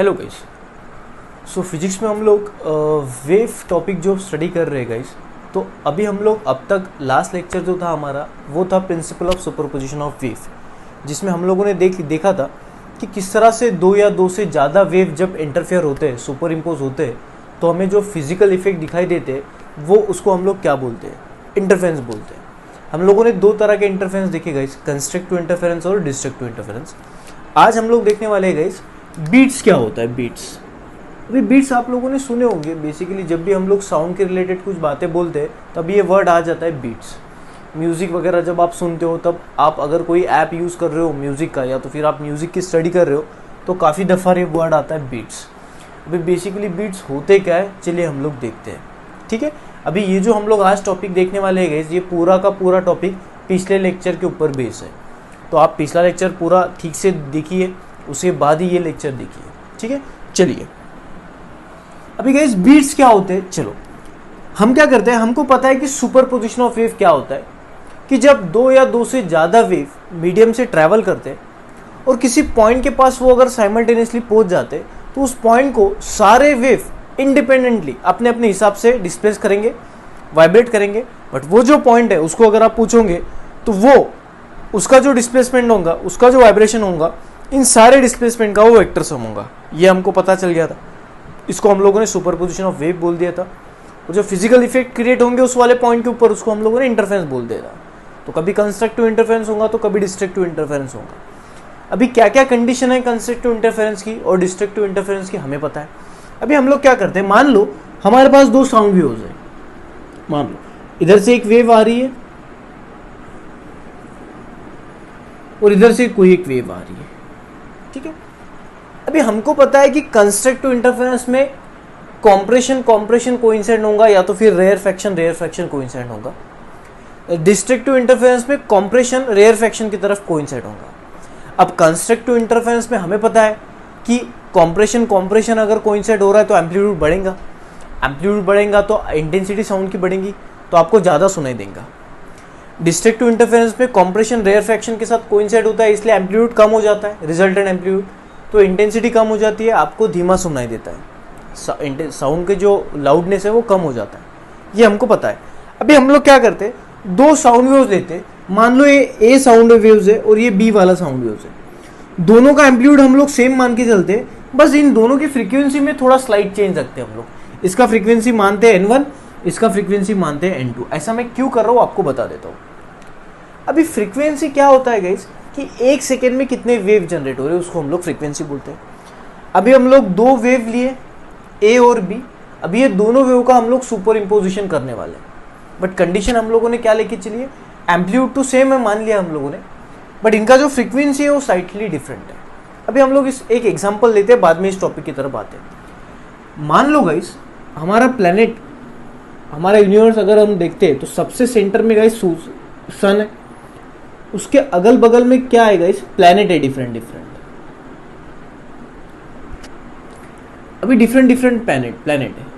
Hello guys. सो physics में हम लोग वेव टॉपिक जो स्टडी कर रहे हैं गाइस, तो अभी हम लोग अब तक लास्ट लेक्चर जो था हमारा वो था principle of superposition of wave, जिसमें हम लोगों ने देखा था कि किस तरह से दो या दो से ज़्यादा वेव जब इंटरफेयर होते हैं, सुपर इम्पोज होते हैं, तो हमें जो फिजिकल इफेक्ट दिखाई देते हैं वो उसको हम लोग क्या बोलते हैं, इंटरफेरेंस बोलते हैं। हम लोगों ने दो तरह के इंटरफेरेंस देखे गाइस, कंस्ट्रक्टिव इंटरफेरेंस और डिस्ट्रक्टिव इंटरफेरेंस। आज हम लोग देखने वाले हैं गाइस बीट्स क्या होता है। बीट्स, अभी बीट्स आप लोगों ने सुने होंगे। बेसिकली जब भी हम लोग साउंड के रिलेटेड कुछ बातें बोलते हैं तब ये वर्ड आ जाता है बीट्स। म्यूज़िक वगैरह जब आप सुनते हो तब आप अगर कोई ऐप यूज़ कर रहे हो म्यूज़िक का, या तो फिर आप म्यूज़िक की स्टडी कर रहे हो, तो काफ़ी दफ़ा ये वर्ड आता है बीट्स। अभी बेसिकली बीट्स होते क्या है, चलिए हम लोग देखते हैं। ठीक है, अभी ये जो हम लोग आज टॉपिक देखने वाले हैं ये पूरा का पूरा टॉपिक पिछले लेक्चर के ऊपर बेस है, तो आप पिछला लेक्चर पूरा ठीक से देखिए, उसके बाद ही ये लेक्चर देखिए। ठीक है, चलिए अभी गाइस बीट्स क्या होते हैं। चलो हम क्या करते हैं, हमको पता है कि सुपरपोजिशन ऑफ वेव क्या होता है, कि जब दो या दो से ज़्यादा वेव मीडियम से ट्रैवल करते हैं और किसी पॉइंट के पास वो अगर साइमल्टेनियसली पहुंच जाते तो उस पॉइंट को सारे वेव इंडिपेंडेंटली अपने अपने हिसाब से डिस्प्लेस करेंगे, वाइब्रेट करेंगे। बट वो जो पॉइंट है उसको अगर आप पूछोगे तो वो उसका जो डिस्प्लेसमेंट होगा, उसका जो वाइब्रेशन होगा, इन सारे डिस्प्लेसमेंट का वो वेक्टर सम होगा। ये हमको पता चल गया था, इसको हम लोगों ने सुपरपोजिशन ऑफ वेव बोल दिया था। और जो फिजिकल इफेक्ट क्रिएट होंगे उस वाले पॉइंट के ऊपर, उसको हम लोगों ने इंटरफेरेंस बोल दिया था। तो कभी कंस्ट्रक्टिव इंटरफेरेंस होगा तो कभी डिस्ट्रक्टिव इंटरफेरेंस होगा। अभी क्या क्या कंडीशन है कंस्ट्रक्टिव इंटरफेरेंस की और डिस्ट्रक्टिव इंटरफेरेंस की हमें पता है। अभी हम लोग क्या करते हैं, मान लो हमारे पास दो साउंड वेव्स है। मान लो इधर से एक वेव आ रही है और इधर से कोई एक वेव आ रही है। ठीक है, अभी हमको पता है कि कंस्ट्रक्टिव इंटरफेरेंस में कॉम्प्रेशन कोइंसाइड होगा, या तो फिर रेयर फ्रैक्शन कोइंसाइड होगा। डिस्ट्रक्टिव इंटरफेरेंस में कॉम्प्रेशन रेयर फ्रैक्शन की तरफ कोइंसाइड होगा। अब कंस्ट्रक्टिव इंटरफेरेंस में हमें पता है कि कॉम्प्रेशन अगर कोइंसाइड हो रहा है तो एम्पलीट्यूड बढ़ेगा तो इंटेंसिटी साउंड की बढ़ेगी, तो आपको ज़्यादा सुनाई देगा। डिस्ट्रक्टिव इंटरफेरेंस में कॉम्प्रेशन रेयर फ्रैक्शन के साथ कोइंसाइड होता है, इसलिए एम्पलीट्यूड कम हो जाता है, रिजल्टेंट एम्पलीट्यूड, तो इंटेंसिटी कम हो जाती है, आपको धीमा सुनाई देता है, साउंड के जो लाउडनेस है वो कम हो जाता है। ये हमको पता है। अभी हम लोग क्या करते हैं, दो साउंड वेव्स लेते हैं। मान लो ये ए साउंड वेव्स है और ये बी वाला साउंड वेव्स है। दोनों का एम्पलीट्यूड हम लोग सेम मान के चलते हैं, बस इन दोनों की फ्रीक्वेंसी में थोड़ा स्लाइट चेंज रखते हैं हम लोग। इसका फ्रीक्वेंसी मानते हैं N1, इसका फ्रीक्वेंसी मानते हैं N2। ऐसा मैं क्यों कर रहा हूँ आपको बता देता हूँ। अभी फ्रीक्वेंसी क्या होता है गाइस, कि एक सेकेंड में कितने वेव जनरेट हो रहे हैं उसको हम लोग फ्रीक्वेंसी बोलते हैं। अभी हम लोग दो वेव लिए ए और बी, अभी ये दोनों वेव का हम लोग सुपर इम्पोजिशन करने वाले हैं। बट कंडीशन हम लोगों ने क्या लेके चली है, एम्पलीट्यूड तो सेम है मान लिया हम लोगों ने, बट इनका जो फ्रीक्वेंसी है वो स्लाइटली डिफरेंट है। अभी हम लोग इस एक एग्जांपल लेते हैं, बाद में इस टॉपिक की तरफ आते हैं। मान लो गाइस हमारा प्लेनेट, हमारा यूनिवर्स अगर हम देखते हैं तो सबसे सेंटर में गाइस सन है, उसके अगल बगल में क्या है गाइस, प्लेनेट है डिफरेंट। अभी डिफरेंट प्लेनेट है।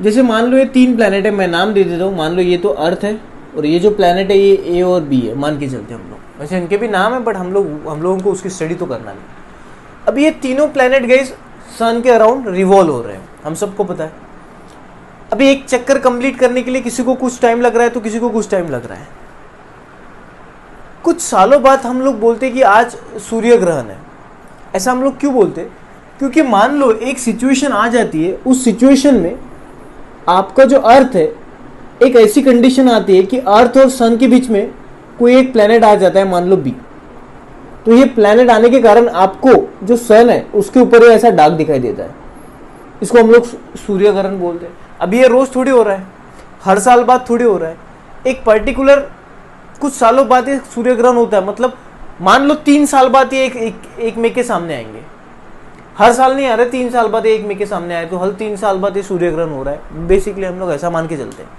जैसे मान लो ये तीन प्लेनेट है, मैं नाम दे देता हूँ। मान लो ये तो अर्थ है और ये जो प्लेनेट है ये ए और बी है, मान के चलते हैं हम लोग। वैसे इनके भी नाम है बट हम लोगों को उसकी स्टडी तो करना नहीं। अब ये तीनों प्लेनेट गाइस सन के अराउंड रिवॉल्व हो रहे हैं, हम सबको पता है। अभी एक चक्कर कंप्लीट करने के लिए किसी को कुछ टाइम लग रहा है तो किसी को कुछ टाइम लग रहा है। कुछ सालों बाद हम लोग बोलते हैं कि आज सूर्य ग्रहण है। ऐसा हम लोग क्यों बोलते हैं, क्योंकि मान लो एक सिचुएशन आ जाती है, उस सिचुएशन में आपका जो अर्थ है, एक ऐसी कंडीशन आती है कि अर्थ और सन के बीच में कोई एक प्लेनेट आ जाता है, मान लो बी। तो ये प्लेनेट आने के कारण आपको जो सन है उसके ऊपर ऐसा दाग दिखाई देता है, इसको हम लोग सूर्य ग्रहण बोलते हैं। अभी ये रोज थोड़ी हो रहा है, हर साल बाद थोड़ी हो रहा है, एक पर्टिकुलर कुछ सालों बाद ये सूर्य ग्रहण होता है। मतलब मान लो 3 साल बाद ये एक में के सामने आएंगे, हर साल नहीं आ रहे, 3 साल बाद एक में के सामने आए तो हर 3 साल बाद ये सूर्य ग्रहण हो रहा है। बेसिकली हम लोग ऐसा मान के चलते हैं।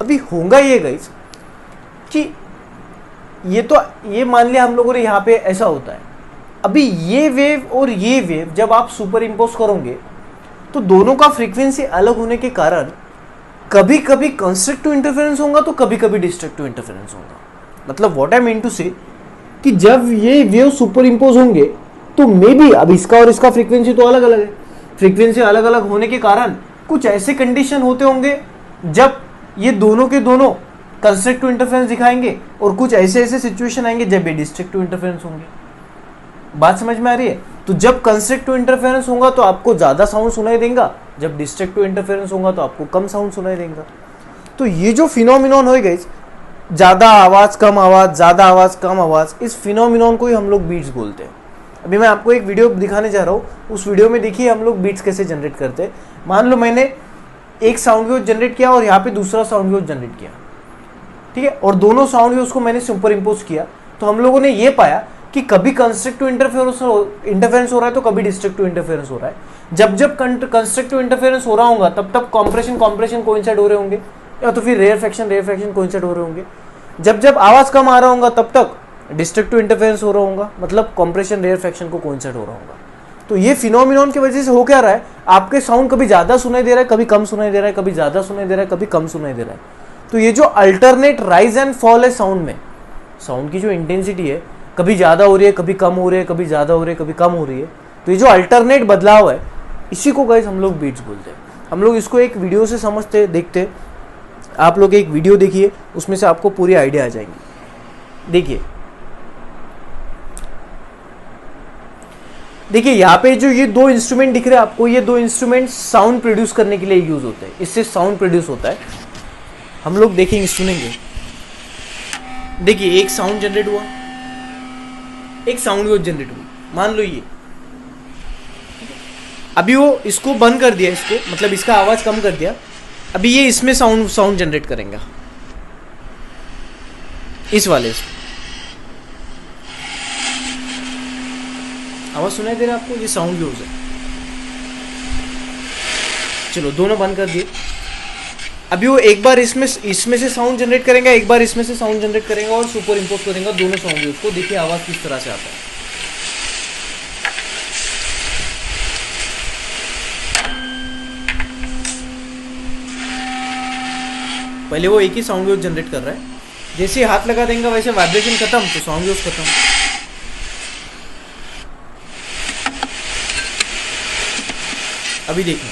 अभी होगा ये गाइस कि ये मान लिया हम लोगों ने यहाँ पे ऐसा होता है। अभी ये वेव और ये वेव जब आप सुपर इम्पोज करोगे तो दोनों का फ्रीक्वेंसी अलग होने के कारण कभी कभी कंस्ट्रक्टिव इंटरफेरेंस होगा तो कभी कभी डिस्ट्रक्टिव इंटरफेरेंस होगा। मतलब व्हाट आई मीन टू से कि जब ये वेव सुपर इम्पोज होंगे तो मे बी, अब इसका और इसका फ्रीक्वेंसी तो अलग अलग है, फ्रीक्वेंसी अलग अलग होने के कारण कुछ ऐसे कंडीशन होते होंगे जब ये दोनों के दोनों कंस्ट्रक्टिव इंटरफेरेंस दिखाएंगे और कुछ ऐसे ऐसे सिचुएशन आएंगे जब ये डिस्ट्रक्टिव इंटरफेरेंस होंगे। बात समझ में आ रही है? तो जब कंस्ट्रक्टिव इंटरफेरेंस होगा तो आपको ज्यादा साउंड सुनाई देगा, जब डिस्ट्रक्टिव इंटरफेरेंस होगा तो आपको कम साउंड सुनाई देगा। तो ये जो फिनोमिनॉन हो गई, ज्यादा आवाज कम आवाज, ज्यादा आवाज कम आवाज, इस फिनोमिनॉन को ही हम लोग बीट्स बोलते हैं। अभी मैं आपको एक वीडियो दिखाने जा रहा हूँ, उस वीडियो में देखिए हम लोग बीट्स कैसे जनरेट करते हैं। मान लो मैंने एक साउंड वेव जनरेट किया और यहाँ पे दूसरा साउंड वेव जनरेट किया, ठीक है, और दोनों साउंड वेव्स को मैंने सुपर इम्पोज किया, तो हम लोगों ने ये पाया कि कभी कंस्ट्रक्टिव इंटरफेरेंस हो रहा है तो कभी डिस्ट्रक्टिव इंटरफेरेंस हो रहा है। जब जब कंस्ट्रक्टिव इंटरफेरेंस हो रहा होगा तब तब कॉम्प्रेशन कोइंसाइड हो रहे होंगे, या तो फिर रेयरफेक्शन कोइंसाइड हो रहे होंगे। जब जब आवाज कम आ रहा होगा तब तक डिस्ट्रक्टिव इंटरफेरेंस हो रहा होगा, मतलब कॉम्प्रेशन रेयरफेक्शन को कोइंसाइड हो रहा होगा। तो ये फिनोमिनॉन की वजह से हो क्या रहा है, आपके साउंड कभी ज्यादा सुनाई दे रहा है, कभी कम सुनाई दे रहा है, कभी ज्यादा सुनाई दे रहा है, कभी कम सुनाई दे रहा है। तो ये जो अल्टरनेट राइज एंड फॉल है साउंड में, साउंड की जो इंटेंसिटी है कभी ज्यादा हो रही है, कभी कम हो रही है, कभी ज्यादा हो रही है, कभी कम हो रही है, तो ये जो अल्टरनेट बदलाव है इसी को गाइस हम लोग बीट्स बोलते हैं। हम लोग इसको एक वीडियो से समझते देखते, आप लोग एक वीडियो देखिए, उसमें से आपको पूरी आइडिया आ जाएंगी। देखिए यहाँ पे जो ये दो इंस्ट्रूमेंट दिख रहे हैं आपको, ये दो इंस्ट्रूमेंट साउंड प्रोड्यूस करने के लिए यूज होते हैं, इससे साउंड प्रोड्यूस होता है। हम लोग देखेंगे, सुनेंगे। देखिए एक साउंड जनरेट हुआ, एक साउंड वेव जनरेट हुई, मान लो ये, अभी वो इसको बंद कर दिया, इसको मतलब इसका आवाज कम कर दिया, अभी ये इसमें साउंड जनरेट करेंगे, इस वाले से आवाज सुनाई दे रहा है आपको, ये साउंड वेव्स है। चलो दोनों बंद कर दिए, अभी वो एक बार इसमें से साउंड जनरेट करेंगे, एक बार इसमें से साउंड जनरेट करेंगे और सुपर इम्पोज करेंगे दोनों साउंड वेव्स को। देखिए आवाज किस तरह से आता है। पहले वो एक ही साउंड वेव जनरेट कर रहा है, जैसे हाथ लगा देंगे वैसे वाइब्रेशन खत्म तो साउंड वेव्स खत्म। अभी देखना,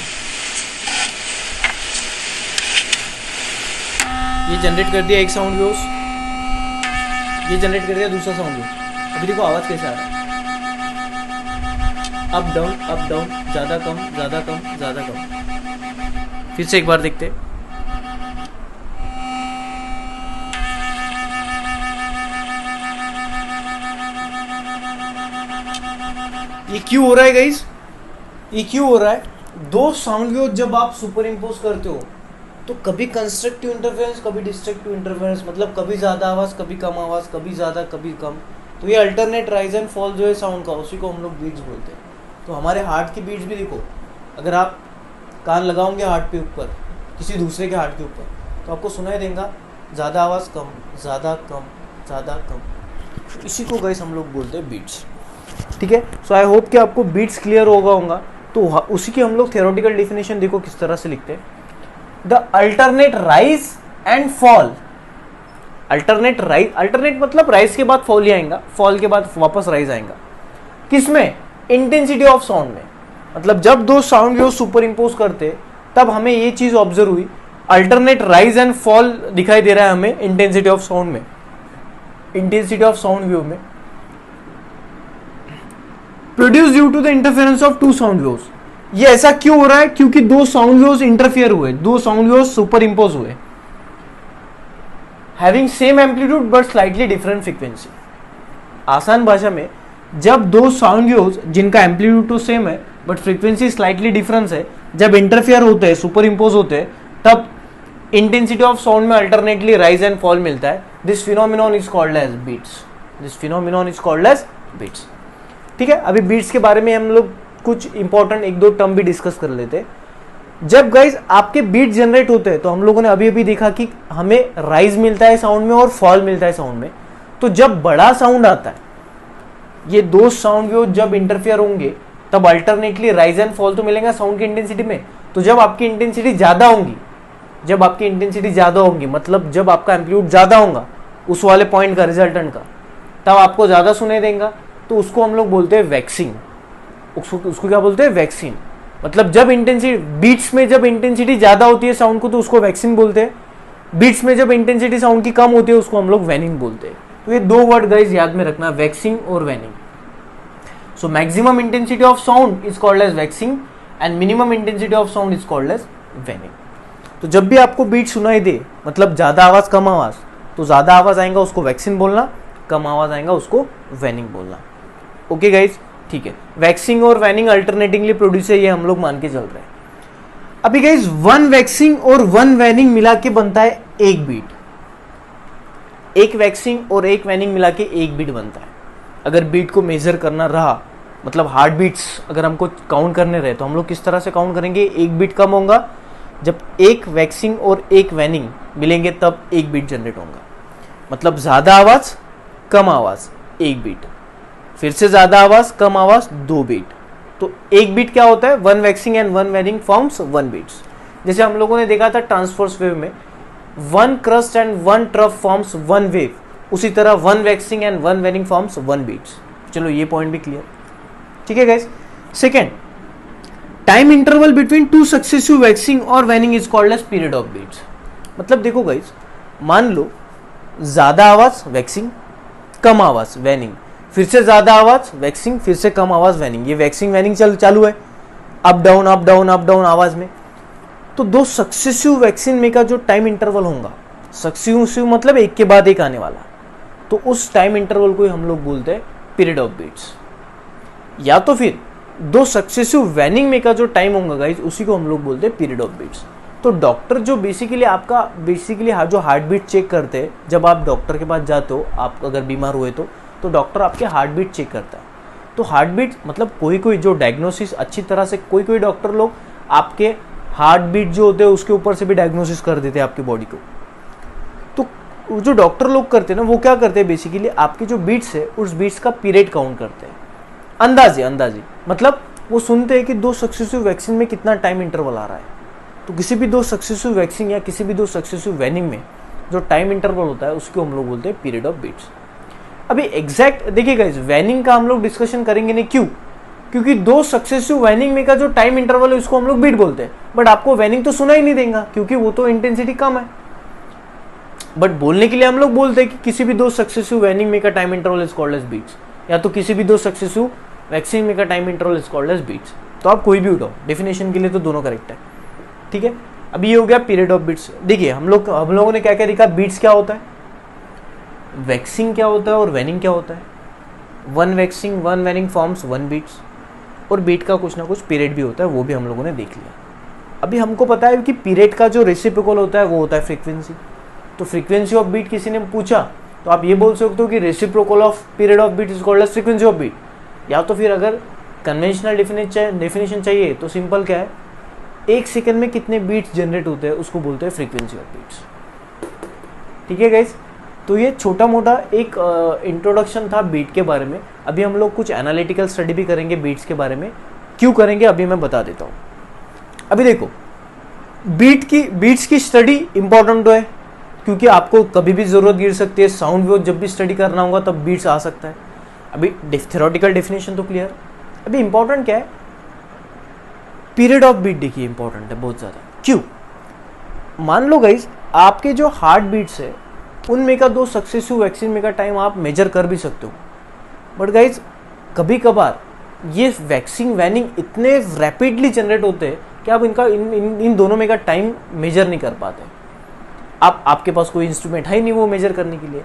ये जनरेट कर दिया एक साउंड वेव्स, ये जनरेट कर दिया दूसरा साउंड वेव। अभी देखो आवाज कैसे आ रहा है, अप डाउन, ज्यादा कम, ज्यादा कम, ज्यादा कम। फिर से एक बार देखते हैं। ये क्यों हो रहा है गाइस? ये क्यों हो रहा है? दो साउंड वेव जब आप सुपर इम्पोज करते हो तो कभी कंस्ट्रक्टिव इंटरफेरेंस, कभी डिस्ट्रक्टिव इंटरफेरेंस, मतलब कभी ज़्यादा आवाज़, कभी कम आवाज़, कभी ज़्यादा, कभी कम। तो ये अल्टरनेट राइज एंड फॉल जो है साउंड का, उसी को हम लोग बीट्स बोलते हैं। तो हमारे हार्ट की बीट्स भी देखो, अगर आप कान लगाओगे हार्ट पे ऊपर, किसी दूसरे के हार्ट के ऊपर, तो आपको सुनाई देगा ज़्यादा आवाज़, कम, ज़्यादा कम, ज़्यादा कम। इसी को गाइस हम लोग बोलते हैं बीट्स, ठीक है। सो आई होप कि आपको बीट्स क्लियर होगा। तो उसी की हम लोग थ्योरेटिकल डेफिनेशन देखो किस तरह से लिखते हैं। The alternate rise and fall, alternate मतलब राइज के बाद फॉल ही आएगा, फॉल के बाद वापस राइज आएगा। किसमें? इंटेंसिटी ऑफ साउंड में। मतलब जब दो साउंड वेव सुपर इम्पोज करते तब हमें ये चीज ऑब्जर्व हुई, अल्टरनेट राइज एंड फॉल दिखाई दे रहा है हमें इंटेंसिटी ऑफ साउंड में, इंटेंसिटी ऑफ साउंड वेव में, produce due to the interference of two sound waves. ये ऐसा क्यों हो रहा है? क्योंकि दो साउंड वेव्स इंटरफियर हुए, दो साउंड वेव्स सुपर इम्पोज हुए, having same amplitude but slightly different frequency. आसान भाषा में, जब दो साउंड वेव्स जिनका एम्पलीट्यूड तो सेम है बट फ्रीक्वेंसी स्लाइटली डिफरेंस है, जब इंटरफियर होते हैं, सुपर इम्पोज होते हैं, तब इंटेंसिटी ऑफ साउंड में अल्टरनेटली राइज एंड फॉल मिलता है। This phenomenon is called as beats, this phenomenon is called as beats, ठीक है। अभी बीट्स के बारे में हम लोग कुछ इंपॉर्टेंट एक दो टर्म भी डिस्कस कर लेते हैं। जब गाइज आपके बीट जनरेट होते हैं तो हम लोगों ने अभी अभी देखा कि हमें राइज मिलता है साउंड में और फॉल मिलता है साउंड में। तो जब बड़ा साउंड आता है, ये दो साउंड वेव जब इंटरफियर होंगे तब अल्टरनेटली राइज एंड फॉल तो मिलेगा साउंड की इंटेंसिटी में। तो जब आपकी इंटेंसिटी ज्यादा होगी, मतलब जब आपका एम्पलीट्यूड ज्यादा होगा, उस वाले पॉइंट का, रिजल्टेंट का, तब आपको ज़्यादा सुनाई देगा, तो उसको हम लोग बोलते हैं वैक्सिंग। उसको क्या बोलते हैं? वैक्सिंग। मतलब जब इंटेंसिटी, बीट्स में जब इंटेंसिटी ज़्यादा होती है साउंड को तो उसको वैक्सिंग बोलते हैं, बीट्स में जब इंटेंसिटी साउंड की कम होती है उसको हम लोग वैनिंग बोलते हैं। तो ये दो वर्ड गाइज याद में रखना, वैक्सिंग और वैनिंग। So maximum intensity of sound is called as waxing and minimum intensity of sound is called as waning. तो जब भी आपको बीट सुनाई दे, मतलब ज़्यादा आवाज़ कम आवाज़, तो ज़्यादा आवाज़ आएगा उसको वैक्सिंग बोलना, कम आवाज़ आएगा उसको वैनिंग बोलना। ओके गाइज, ठीक है। वैक्सिंग और वैनिंग अल्टरनेटिवली प्रोड्यूस है, ये हम लोग मान के चल रहे हैं। अभी गाइज वन वैक्सिंग और वन वैनिंग मिला के बनता है एक बीट। एक वैक्सिंग और एक वैनिंग मिला के एक बीट बनता है। अगर बीट को मेजर करना रहा, मतलब हार्ट बीट्स अगर हमको काउंट करने रहे, तो हम लोग किस तरह से काउंट करेंगे? एक बीट कम होगा, जब एक वैक्सिंग और एक वैनिंग मिलेंगे तब एक बीट जनरेट होगा। मतलब ज़्यादा आवाज़ कम आवाज़ एक बीट, फिर से ज़्यादा आवाज़ कम आवाज़ दो बीट। तो एक बीट क्या होता है? One waxing and one waning forms one beats. जैसे हम लोगों ने देखा था ट्रांसवर्स वेव में, one crest and one trough forms one wave, उसी तरह one waxing and one waning forms one beats. चलो ये पॉइंट भी क्लियर, ठीक है guys. Second, time interval between two successive waxing और waning is called as period of beats. मतलब देखो गाइस, मान लो ज़्यादा आवाज़ वैक्सिंग, कम आवाज़ वैनिंग, फिर से ज़्यादा आवाज़ वैक्सिंग, फिर से कम आवाज़ वैनिंग। ये वैक्सिंग वैनिंग चालू है, up down up down up down आवाज़ में। तो दो सक्सेसिव वैक्सिंग में का जो टाइम इंटरवल होगा, सक्सेसिव मतलब एक के बाद एक आने वाला, तो उस टाइम इंटरवल को ही हम लोग बोलते हैं पीरियड ऑफ बीट्स। या तो फिर दो सक्सेसिव वैनिंग में का जो टाइम होगा गाइज, उसी को हम लोग बोलते हैं पीरियड ऑफ बीट्स। तो डॉक्टर जो बेसिकली जो हार्ट बीट चेक करते हैं, जब आप डॉक्टर के पास जाते हो, आप अगर बीमार हुए तो डॉक्टर आपके हार्ट बीट चेक करता है। तो हार्ट बीट मतलब कोई जो डायग्नोसिस अच्छी तरह से, कोई डॉक्टर लोग आपके हार्ट बीट जो होते हैं उसके ऊपर से भी डायग्नोसिस कर देते हैं आपकी बॉडी को। तो जो डॉक्टर लोग करते हैं ना, वो क्या करते हैं बेसिकली, आपकी जो बीट्स है उस बीट्स का पीरियड काउंट करते हैं, अंदाजे। मतलब वो सुनते हैं कि दो सक्सेसिव वैक्सीन में कितना टाइम इंटरवल आ रहा है। तो किसी भी दो सक्सेसिव वैक्सीन या किसी भी दो सक्सेसिव वैनिंग में जो टाइम इंटरवल होता है उसको हम लोग बोलते हैं पीरियड ऑफ बीट्स। अभी एग्जैक्ट देखिए गाइस, वैनिंग का हम लोग डिस्कशन करेंगे नहीं, क्यों? क्योंकि दो सक्सेसिव वैनिंग में का जो टाइम इंटरवल है उसको हम लोग बीट बोलते हैं, बट आपको वैनिंग तो सुना ही नहीं देगा क्योंकि वो तो इंटेंसिटी कम है। बट बोलने के लिए हम लोग बोलते हैं कि किसी भी दो सक्सेसिव वैनिंग में का time interval is called as beats, या तो किसी भी दो सक्सेसिव वैक्सीन में का time interval is called as beats. तो आप कोई भी उठाओ, डेफिनेशन के लिए तो दोनों करेक्ट है, ठीक है। अभी ये हो गया पीरियड ऑफ बीट्स। देखिए हम लोगों ने क्या क्या देखा, बीट्स क्या होता है, वैक्सिंग क्या होता है और वैनिंग क्या होता है। One waxing one waning forms one beats, और बीट का कुछ ना कुछ पीरियड भी होता है, वो भी हम लोगों ने देख लिया। अभी हमको पता है कि पीरियड का जो रेसिप्रोकल होता है वो होता है फ्रीक्वेंसी। तो फ्रीक्वेंसी ऑफ बीट किसी ने पूछा तो आप ये बोल सकते हो कि reciprocal of period of beat is called as frequency of beat. या तो फिर अगर कन्वेंशनल डेफिनेशन चाहिए तो सिंपल क्या है, एक सेकंड में कितने बीट्स जनरेट होते हैं उसको बोलते हैं फ्रीक्वेंसी ऑफ बीट्स, ठीक है गाइस। तो ये छोटा मोटा एक इंट्रोडक्शन था बीट के बारे में। अभी हम लोग कुछ एनालिटिकल स्टडी भी करेंगे बीट्स के बारे में, क्यों करेंगे अभी मैं बता देता हूँ। अभी देखो, बीट्स की स्टडी इंपॉर्टेंट है क्योंकि आपको कभी भी जरूरत गिर सकती है, साउंड वेव जब भी स्टडी करना होगा तब बीट्स आ सकता है। अभी थ्योरेटिकल डेफिनेशन तो क्लियर। अभी इंपॉर्टेंट क्या है, पीरियड ऑफ बीट देखिए इंपॉर्टेंट है बहुत ज़्यादा। क्यों? मान लो गाइस, आपके जो हार्ट बीट्स है उनमें का दो सक्सेसिव वैक्सीन में का टाइम आप मेजर कर भी सकते हो, बट गाइस कभी कभार ये वैक्सीन वैनिंग इतने रैपिडली जनरेट होते हैं कि आप इन दोनों में का टाइम मेजर नहीं कर पाते। आपके पास कोई इंस्ट्रूमेंट है ही नहीं वो मेजर करने के लिए।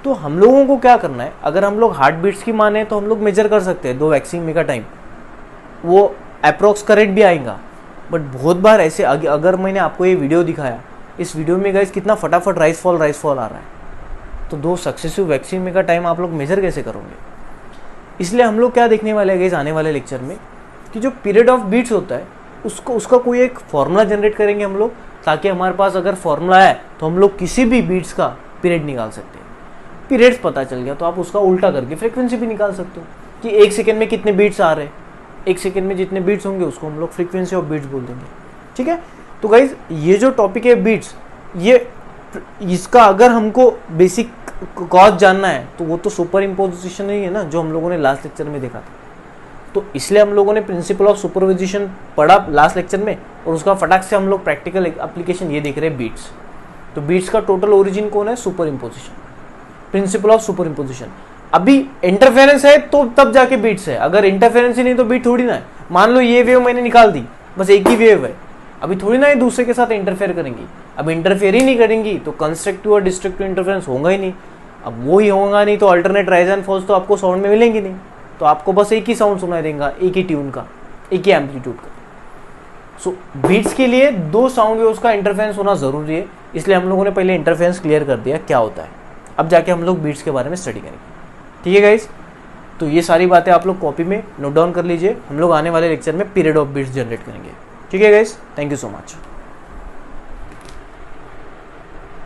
तो हम लोगों को क्या करना है, अगर हम लोग हार्ट बीट्स की माने तो हम लोग मेजर कर सकते हैं दो वैक्सीन में का टाइम, वो अप्रोक्स करेक्ट भी आएगा। बट बहुत बार ऐसे अगर मैंने आपको ये वीडियो दिखाया, इस वीडियो में गाइस कितना फटाफट राइज फॉल आ रहा है, तो दो सक्सेसिव वैक्सीन में का टाइम आप लोग मेजर कैसे करोगे। इसलिए हम लोग क्या देखने वाले हैं गाइस आने वाले लेक्चर में, कि जो पीरियड ऑफ बीट्स होता है उसका कोई एक फॉर्मूला जनरेट करेंगे हम लोग, ताकि हमारे पास अगर फॉर्मूला है तो हम लोग किसी भी बीट्स का पीरियड निकाल सकते हैं। पीरियड्स पता चल गया तो आप उसका उल्टा करके फ्रीक्वेंसी भी निकाल सकते हो कि एक सेकेंड में कितने बीट्स आ रहे हैं, एक सेकेंड में जितने बीट्स होंगे उसको हम लोग फ्रीक्वेंसी ऑफ बीट्स बोल देंगे, ठीक है। तो गाइज ये जो टॉपिक है बीट्स, ये इसका अगर हमको बेसिक कॉज जानना है तो वो तो सुपर इम्पोजिशन ही है ना, जो हम लोगों ने लास्ट लेक्चर में देखा था। तो इसलिए हम लोगों ने प्रिंसिपल ऑफ सुपरपोजिशन पढ़ा लास्ट लेक्चर में, और उसका फटाक से हम लोग प्रैक्टिकल एप्लीकेशन ये देख रहे हैं, बीट्स। तो बीट्स का टोटल ओरिजिन कौन है? Super imposition, principle of super imposition. अभी इंटरफेरेंस है तो तब जाके बीट्स है, अगर इंटरफेरेंस ही नहीं तो बीट थोड़ी ना है। मान लो ये वेव मैंने निकाल दी, बस एक ही वेव है, अभी थोड़ी ना ये दूसरे के साथ इंटरफेयर करेंगी। अब इंटरफेयर ही नहीं करेंगी तो कंस्ट्रक्टिव और डिस्ट्रक्टिव इंटरफेरेंस होगा ही नहीं। अब वो ही होगा नहीं तो अल्टरनेट राइज एंड फॉल्स तो आपको साउंड में मिलेंगे नहीं, तो आपको बस एक ही साउंड सुनाई देगा, एक ही ट्यून का, एक ही एम्पलीट्यूड का। सो बीट्स के लिए दो साउंड वेव्स का इंटरफेरेंस होना जरूरी है, इसलिए हम लोगों ने पहले इंटरफेरेंस क्लियर कर दिया क्या होता है। अब जाके हम लोग बीट्स के बारे में स्टडी करेंगे, ठीक है गाइस। तो ये सारी बातें आप लोग कॉपी में नोट डाउन कर लीजिए, हम लोग आने वाले लेक्चर में पीरियड ऑफ बीट्स जनरेट करेंगे, ठीक है guys. Thank you so much.